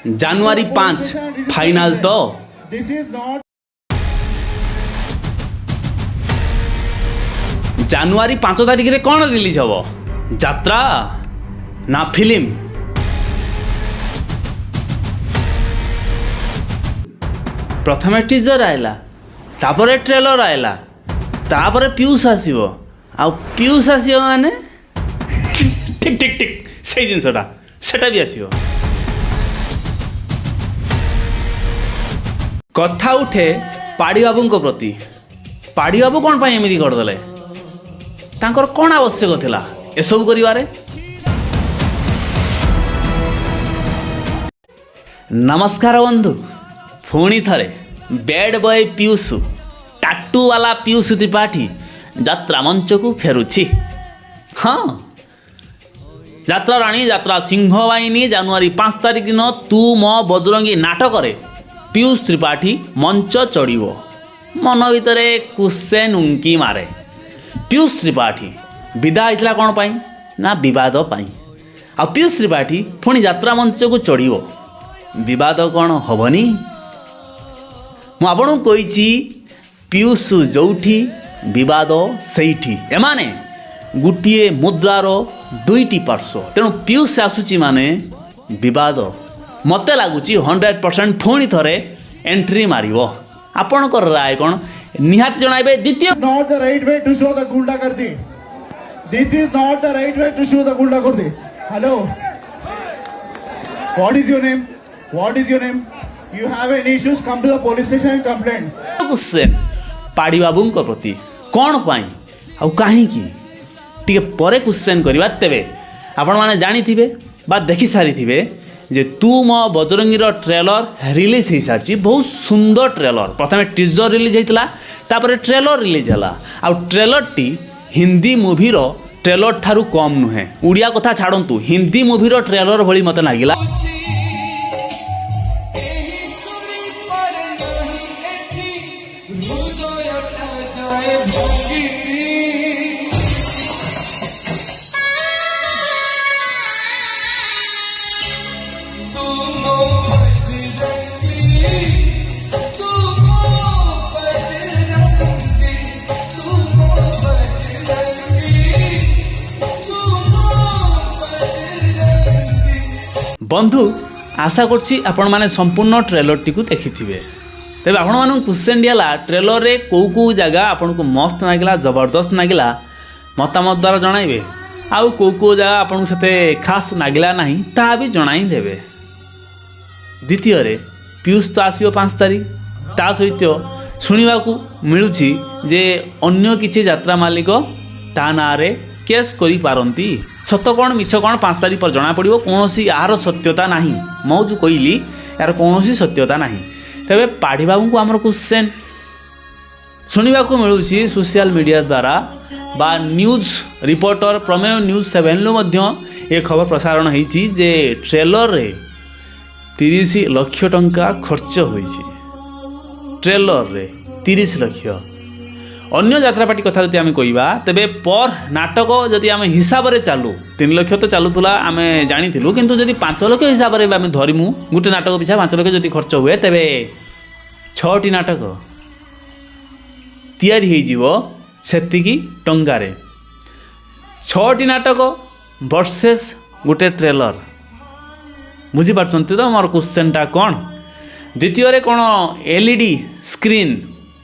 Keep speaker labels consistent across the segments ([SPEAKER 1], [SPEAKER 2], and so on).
[SPEAKER 1] ଜାନୁଆରୀ 5 final ତ
[SPEAKER 2] This is not
[SPEAKER 1] ଜାନୁଆରୀ 5 ତାରିଖରେ କ'ଣ ରିଲିଜ୍ ହେବ? ଯାତ୍ରା ନା ଫିଲ୍ମ? ପ୍ରଥମେ ଟିଜର ଆଇଲା, ତାପରେ ଟ୍ରେଲର ଆଇଲା, ତାପରେ ପିୟୁଷ ଆସିବ। ଆଉ ପିୟୁଷ ଆସିବ ମାନେ ଠିକ୍ ଠିକ୍ ଠିକ୍ ସେଇ ଜିନିଷଟା ସେଟା ବି ଆସିବ। କଥା ଉଠେ ପାଢ଼ୀ ବାବୁଙ୍କ ପ୍ରତି। ପାଢ଼ୀ ବାବୁ କ'ଣ ପାଇଁ ଏମିତି କରିଦେଲେ? ତାଙ୍କର କ'ଣ ଆବଶ୍ୟକ ଥିଲା ଏସବୁ କରିବାରେ? ନମସ୍କାର ବନ୍ଧୁ, ପୁଣି ଥରେ ବ୍ୟାଡ୍ ବୟ ପିୟୁଷ, ଟାଟୁ ବାଲା ପିୟୁଷ ତ୍ରିପାଠୀ ଯାତ୍ରା ମଞ୍ଚକୁ ଫେରୁଛି। ହଁ, ଯାତ୍ରା ରାଣୀ ଯାତ୍ରା ସିଂହବାହିନୀ ଜାନୁଆରୀ 5 ତାରିଖ ଦିନ ତୁ ମୋ ବଜରଙ୍ଗୀ ନାଟକରେ ପିୟୁଷ ତ୍ରିପାଠୀ ମଞ୍ଚ ଚଢ଼ିବ। ମନ ଭିତରେ କୁସେନ୍ ଉଙ୍କି ମାରେ। ପିୟୁଷ ତ୍ରିପାଠୀ ବିଦା ହେଇଥିଲା କ'ଣ ପାଇଁ? ନା ବିବାଦ ପାଇଁ। ଆଉ ପିୟୁଷ ତ୍ରିପାଠୀ ପୁଣି ଯାତ୍ରା ମଞ୍ଚକୁ ଚଢ଼ିବ, ବିବାଦ କ'ଣ ହେବନି? ମୁଁ ଆପଣଙ୍କୁ କହିଛି, ପିୟୁଷ ଯେଉଁଠି ବିବାଦ ସେଇଠି। ଏମାନେ ଗୋଟିଏ ମୁଦ୍ରାର ଦୁଇଟି ପାର୍ଶ୍ୱ। ତେଣୁ ପିୟୁଷ ଆସୁଛି ମାନେ ବିବାଦ। ମୋତେ ଲାଗୁଛି 100% ପୁଣି ଥରେ ଏଣ୍ଟ୍ରି ମାରିବ। ଆପଣଙ୍କର ରାୟ କ'ଣ ନିହାତି ଜଣାଇବେ। ଦ୍ୱିତୀୟ
[SPEAKER 2] not the right way to show the gundagardi. This is not the right way to show the gundagardi. Hello. What is your name? What is your name? You have any issues? Come to the police station and complain.
[SPEAKER 1] Question Padhi ବାବୁଙ୍କ ପ୍ରତି କ'ଣ ପାଇଁ ଆଉ କାହିଁକି ଟିକେ ପରେ question କରିବା। ତେବେ ଆପଣମାନେ ଜାଣିଥିବେ ବା ଦେଖିସାରିଥିବେ ଯେ ତୁ ମୋ ବଜରଙ୍ଗୀର ଟ୍ରେଲର ରିଲିଜ୍ ହୋଇସାରିଛି। ବହୁତ ସୁନ୍ଦର ଟ୍ରେଲର। ପ୍ରଥମେ ଟିଜର ରିଲିଜ୍ ହୋଇଥିଲା, ତାପରେ ଟ୍ରେଲର ରିଲିଜ୍ ହେଲା। ଆଉ ଟ୍ରେଲରଟି ହିନ୍ଦୀ ମୁଭିର ଟ୍ରେଲର ଠାରୁ କମ୍ ନୁହେଁ। ଓଡ଼ିଆ କଥା ଛାଡ଼ନ୍ତୁ, ହିନ୍ଦୀ ମୁଭିର ଟ୍ରେଲର ଭଳି ମୋତେ ଲାଗିଲା। ବନ୍ଧୁ, ଆଶା କରୁଛି ଆପଣମାନେ ସମ୍ପୂର୍ଣ୍ଣ ଟ୍ରେଲରଟିକୁ ଦେଖିଥିବେ। ତେବେ ଆପଣମାନଙ୍କୁ କ୍ୱେଶ୍ଚନ୍ ହେଲା, ଟ୍ରେଲରରେ କେଉଁ କେଉଁ ଜାଗା ଆପଣଙ୍କୁ ମସ୍ତ ଲାଗିଲା, ଜବରଦସ୍ତ ଲାଗିଲା, ମତାମତ ଦ୍ୱାରା ଜଣାଇବେ। ଆଉ କେଉଁ କେଉଁ ଜାଗା ଆପଣଙ୍କୁ ସେତେ ଖାସ୍ ଲାଗିଲା ନାହିଁ, ତାହା ବି ଜଣାଇ ଦେବେ। ଦ୍ୱିତୀୟରେ ପିୟୁଷ ତ ଆସିବ 5 ତାରିଖ। ତା ସହିତ ଶୁଣିବାକୁ ମିଳୁଛି ଯେ ଅନ୍ୟ କିଛି ଯାତ୍ରା ମାଲିକ ତା ନାଁରେ କେସ୍ କରିପାରନ୍ତି। ସତ କ'ଣ ମିଛ କ'ଣ 5 ତାରିଖ ପରେ ଜଣାପଡ଼ିବ। କୌଣସି ଏହାର ସତ୍ୟତା ନାହିଁ। ମୁଁ ଯେଉଁ କହିଲି, ଏହାର କୌଣସି ସତ୍ୟତା ନାହିଁ। ତେବେ ପାଢ଼ୀ ବାବୁଙ୍କୁ ଆମର କ୍ୱେଶ୍ଚନ୍ ଶୁଣିବାକୁ ମିଳୁଛି ସୋସିଆଲ ମିଡ଼ିଆ ଦ୍ୱାରା ବା ନ୍ୟୁଜ୍ ରିପୋର୍ଟର ପ୍ରମେୟ ନ୍ୟୁଜ୍ 7ରୁ ମଧ୍ୟ ଏ ଖବର ପ୍ରସାରଣ ହୋଇଛି ଯେ ଟ୍ରେଲରରେ 30 ଲକ୍ଷ ଟଙ୍କା ଖର୍ଚ୍ଚ ହୋଇଛି। ଟ୍ରେଲରରେ 30 ଲକ୍ଷ। ଅନ୍ୟ ଯାତ୍ରାପାର୍ଟି କଥା ଯଦି ଆମେ କହିବା, ତେବେ ପର୍ ନାଟକ ଯଦି ଆମେ ହିସାବରେ ଚାଲୁ, 3 ଲକ୍ଷ ତ ଚାଲୁଥିଲା ଆମେ ଜାଣିଥିଲୁ, କିନ୍ତୁ ଯଦି 5 ଲକ୍ଷ ହିସାବରେ ଆମେ ଧରିମୁ, ଗୋଟେ ନାଟକ ପିଛା 5 ଲକ୍ଷ ଯଦି ଖର୍ଚ୍ଚ ହୁଏ, ତେବେ 6ଟି ନାଟକ ତିଆରି ହୋଇଯିବ ସେତିକି ଟଙ୍କାରେ। 6ଟି ନାଟକ ଭର୍ସେସ୍ ଗୋଟେ ଟ୍ରେଲର। ବୁଝିପାରୁଛନ୍ତି ତ ମୋର କ୍ୱେଶ୍ଚନ୍ଟା କ'ଣ? ଦ୍ୱିତୀୟରେ କ'ଣ LED ସ୍କ୍ରିନ୍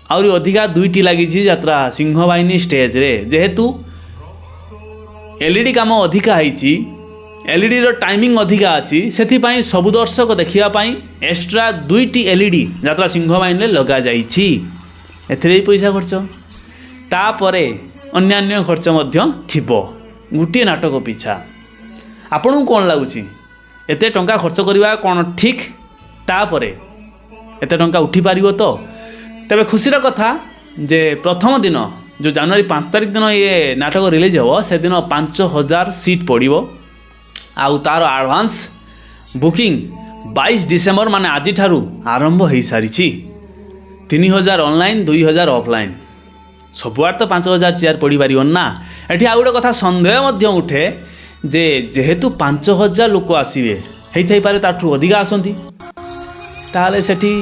[SPEAKER 1] ଆହୁରି ଅଧିକା 2ଟି ଲାଗିଛି ଯାତ୍ରା ସିଂହବାହିନୀ ଷ୍ଟେଜ୍ରେ। ଯେହେତୁ LED କାମ ଅଧିକା ହେଇଛି, LEDର ଟାଇମିଂ ଅଧିକା ଅଛି, ସେଥିପାଇଁ ସବୁ ଦର୍ଶକ ଦେଖିବା ପାଇଁ ଏକ୍ସଟ୍ରା 2ଟି LED ଯାତ୍ରା ସିଂହବାହିନୀରେ ଲଗାଯାଇଛି। ଏଥିରେ ବି ପଇସା ଖର୍ଚ୍ଚ। ତାପରେ ଅନ୍ୟାନ୍ୟ ଖର୍ଚ୍ଚ ମଧ୍ୟ ଥିବ ଗୋଟିଏ ନାଟକ ପିଛା। ଆପଣଙ୍କୁ କ'ଣ ଲାଗୁଛି, ଏତେ ଟଙ୍କା ଖର୍ଚ୍ଚ କରିବା କ'ଣ ଠିକ୍? ତାପରେ ଏତେ ଟଙ୍କା ଉଠିପାରିବ ତ? ତେବେ ଖୁସିର କଥା ଯେ ପ୍ରଥମ ଦିନ ଯେଉଁ ଜାନୁଆରୀ 5 ତାରିଖ ଦିନ ଇଏ ନାଟକ ରିଲିଜ୍ ହେବ, ସେଦିନ 5000 ସିଟ୍ ପଡ଼ିବ। ଆଉ ତା'ର ଆଡ଼ଭାନ୍ସ ବୁକିଂ 22 ଡିସେମ୍ବର ମାନେ ଆଜିଠାରୁ ଆରମ୍ଭ ହୋଇସାରିଛି। 3000 ଅନଲାଇନ୍, 2000 ଅଫଲାଇନ୍। ସବୁଆଡ଼େ ତ 5000 ଚେୟାର ପଡ଼ିପାରିବନି ନା। ଏଠି ଆଉ ଗୋଟେ କଥା ସନ୍ଦେହ ମଧ୍ୟ ଉଠେ ଯେ ଯେହେତୁ 5000 ଲୋକ ଆସିବେ, ହେଇଥାଇପାରେ ତାଠୁ ଅଧିକା ଆସନ୍ତି, ତାହେଲେ ସେଠି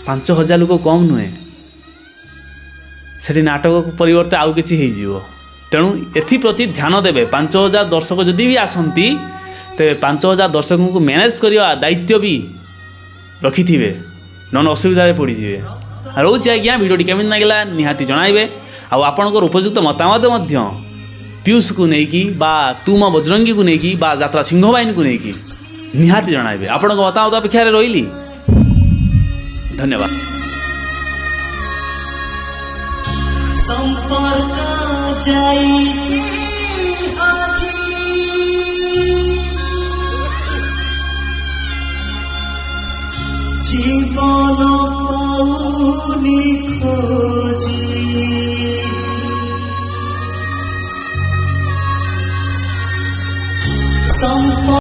[SPEAKER 1] 5,000 ଲୋକ କମ୍ ନୁହେଁ, ସେଠି ନାଟକ ପରିବର୍ତ୍ତେ ଆଉ କିଛି ହେଇଯିବ। ତେଣୁ ଏଥିପ୍ରତି ଧ୍ୟାନ ଦେବେ। 5,000 ଦର୍ଶକ ଯଦି ବି ଆସନ୍ତି ତେବେ 5,000 ଦର୍ଶକଙ୍କୁ ମ୍ୟାନେଜ୍ କରିବା ଦାୟିତ୍ୱ ବି ରଖିଥିବେ, ନହେଲେ ଅସୁବିଧାରେ ପଡ଼ିଯିବେ। ରହୁଛି ଆଜ୍ଞା, ଭିଡ଼ିଓଟି କେମିତି ଲାଗିଲା ନିହାତି ଜଣାଇବେ। ଆଉ ଆପଣଙ୍କର ଉପଯୁକ୍ତ ମତାମତ ମଧ୍ୟ ପିୟୁଷକୁ ନେଇକି ବା ତୁ ମୋ ବଜରଙ୍ଗୀକୁ ନେଇକି ବା ଯାତ୍ରା ସିଂହ ବାହିନୀକୁ ନେଇକି ନିହାତି ଜଣାଇବେ। ଆପଣଙ୍କ ମତାମତ ଅପେକ୍ଷାରେ ରହିଲି। ଧନ୍ୟବାଦ।
[SPEAKER 3] संपर्क जाइछि आछि जीवन पाउनी खोजी